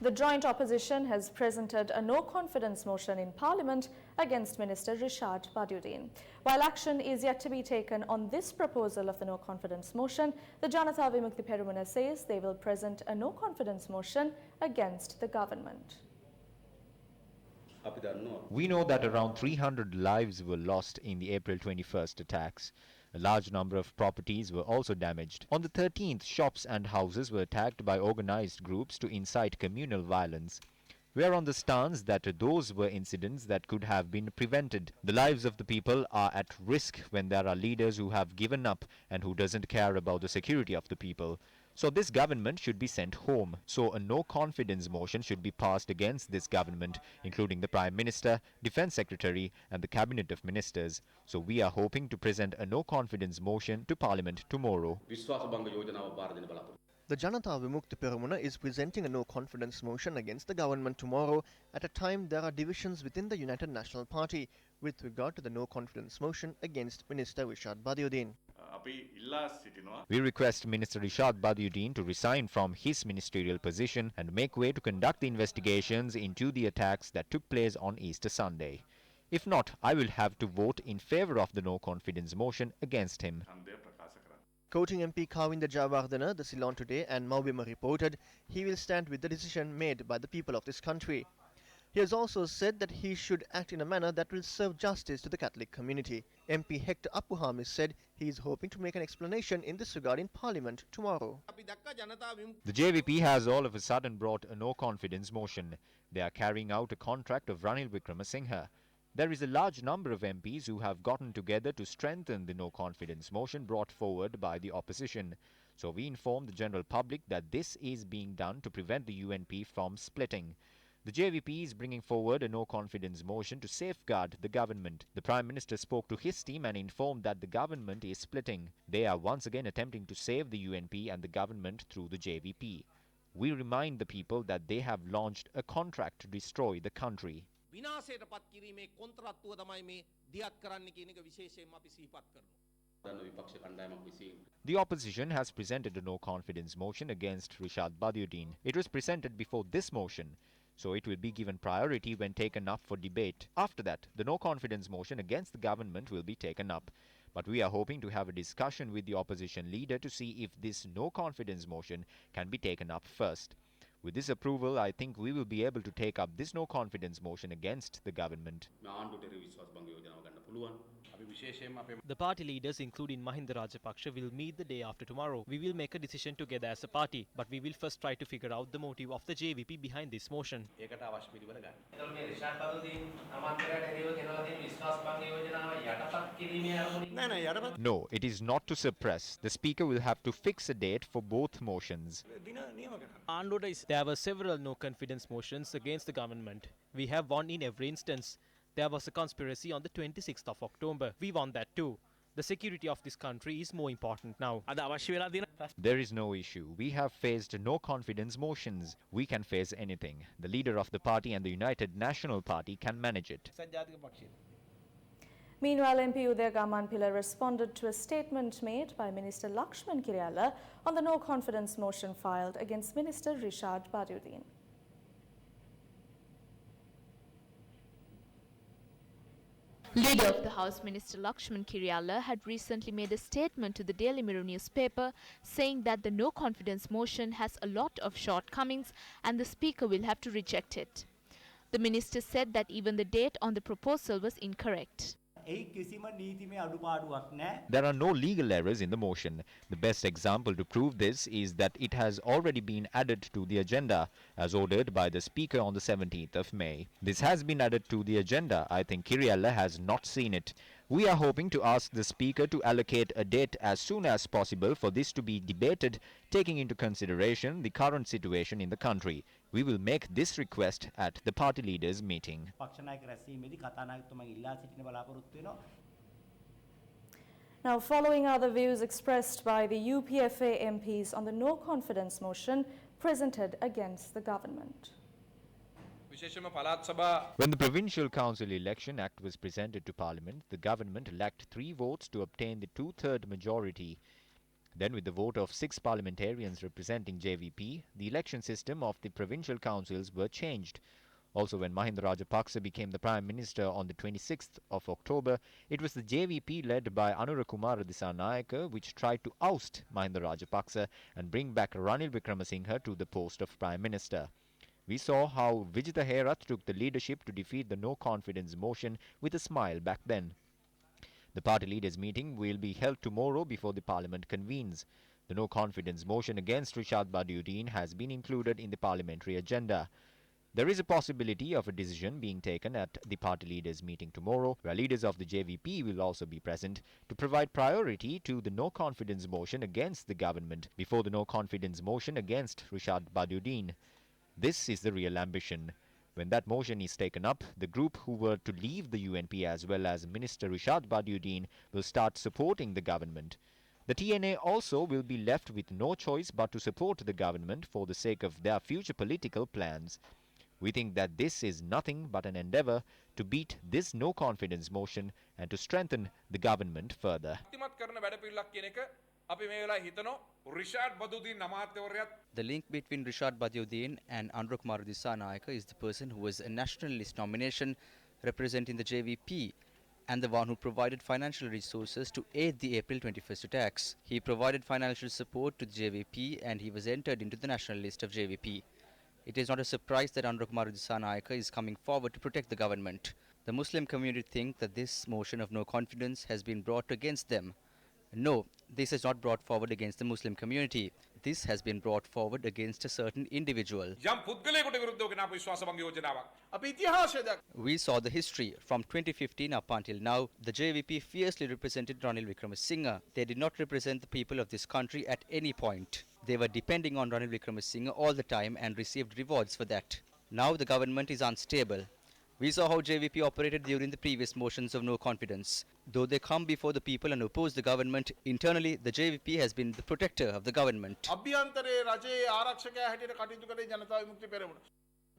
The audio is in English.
The joint opposition has presented a no-confidence motion in Parliament against Minister Rishad Badiuddin. While action is yet to be taken on this proposal of the no-confidence motion, the Janata Vimukti Perumuna says they will present a no-confidence motion against the government. We know that around 300 lives were lost in the April 21st attacks. A large number of properties were also damaged. On the 13th, shops and houses were attacked by organized groups to incite communal violence. We are on the stance that those were incidents that could have been prevented. The lives of the people are at risk when there are leaders who have given up and who doesn't care about the security of the people. So this government should be sent home. So a no-confidence motion should be passed against this government, including the Prime Minister, Defence Secretary and the Cabinet of Ministers. So we are hoping to present a no-confidence motion to Parliament tomorrow. The Janata Vimukti Peramuna is presenting a no-confidence motion against the government tomorrow at a time there are divisions within the United National Party with regard to the no-confidence motion against Minister Rishad Badiuddin. We request Minister Rishad Badiuddin to resign from his ministerial position and make way to conduct the investigations into the attacks that took place on Easter Sunday. If not, I will have to vote in favour of the no-confidence motion against him. Quoting MP Kavinda Jayawardena, the Ceylon Today and Maubima reported, he will stand with the decision made by the people of this country. He has also said that he should act in a manner that will serve justice to the Catholic community. MP Hector Apuhamis said he is hoping to make an explanation in this regard in Parliament tomorrow. The JVP has all of a sudden brought a no-confidence motion. They are carrying out a contract of Ranil Wickremesinghe. There is a large number of MPs who have gotten together to strengthen the no-confidence motion brought forward by the opposition. So we inform the general public that this is being done to prevent the UNP from splitting. The JVP is bringing forward a no-confidence motion to safeguard the government. The Prime Minister spoke to his team and informed that the government is splitting. They are once again attempting to save the UNP and the government through the JVP. We remind the people that they have launched a contract to destroy the country. විනාශයටපත් කිරීමේ කොන්ත්‍රාත්තුව තමයි මේ දියත් කරන්න කියන එක විශේෂයෙන්ම අපි සිහිපත් කරනවා. The opposition has presented a no-confidence motion against Rishad Badiuddin. It was presented before this motion, so it will be given priority when taken up for debate. After that, the no-confidence motion against the government will be taken up. But we are hoping to have a discussion with the opposition leader to see if this no-confidence motion can be taken up first. With this approval, I think we will be able to take up this no-confidence motion against the government. The party leaders, including Mahinda Rajapaksa, will meet the day after tomorrow. We will make a decision together as a party, but we will first try to figure out the motive of the JVP behind this motion. No, it is not to suppress. The Speaker will have to fix a date for both motions. There were several no-confidence motions against the government. We have won in every instance. There was a conspiracy on the 26th of October. We won that too. The security of this country is more important now. There is no issue. We have faced no-confidence motions. We can face anything. The leader of the party and the United National Party can manage it. Meanwhile, MP Udaya Gamanpilla responded to a statement made by Minister Lakshman Kiriyala on the no-confidence motion filed against Minister Rishad Badiuddin. Leader of the House, Minister Lakshman Kiriyala, had recently made a statement to the Daily Mirror newspaper saying that the no-confidence motion has a lot of shortcomings and the Speaker will have to reject it. The minister said that even the date on the proposal was incorrect. There are no legal errors in the motion. The best example to prove this is that it has already been added to the agenda as ordered by the Speaker on the 17th of May. This has been added to the agenda. I think Kiriyala has not seen it. We are hoping to ask the Speaker to allocate a date as soon as possible for this to be debated, taking into consideration the current situation in the country. We will make this request at the party leaders' meeting. Now, following are the views expressed by the UPFA MPs on the no-confidence motion presented against the government. When the Provincial Council Election Act was presented to Parliament, the government lacked 3 votes to obtain the 2/3 majority. Then, with the vote of 6 parliamentarians representing JVP, the election system of the provincial councils were changed. Also, when Mahinda Rajapaksa became the Prime Minister on the 26th of October, it was the JVP led by Anurakumara Dissanayake which tried to oust Mahinda Rajapaksa and bring back Ranil Wickremesinghe to the post of Prime Minister. We saw how Vijitha Herath took the leadership to defeat the no-confidence motion with a smile back then. The party leaders' meeting will be held tomorrow before the parliament convenes. The no-confidence motion against Rishad Badiuddin has been included in the parliamentary agenda. There is a possibility of a decision being taken at the party leaders' meeting tomorrow, where leaders of the JVP will also be present to provide priority to the no-confidence motion against the government before the no-confidence motion against Rishad Badiuddin. This is the real ambition. When that motion is taken up, the group who were to leave the UNP as well as Minister Rishad Badiuddin will start supporting the government. The TNA also will be left with no choice but to support the government for the sake of their future political plans. We think that this is nothing but an endeavour to beat this no-confidence motion and to strengthen the government further. The link between Rishad Badiuddin and Anurakumara Dissanayake is the person who was a nationalist nomination representing the JVP and the one who provided financial resources to aid the April 21st attacks. He provided financial support to the JVP and he was entered into the national list of JVP. It is not a surprise that Anurakumara Dissanayake is coming forward to protect the government. The Muslim community think that this motion of no confidence has been brought against them. No, this is not brought forward against the Muslim community. This has been brought forward against a certain individual. We saw the history. From 2015 up until now, the JVP fiercely represented Ranil Wickremesinghe. They did not represent the people of this country at any point. They were depending on Ranil Wickremesinghe all the time and received rewards for that. Now the government is unstable. We saw how JVP operated during the previous motions of no confidence. Though they come before the people and oppose the government, internally the JVP has been the protector of the government.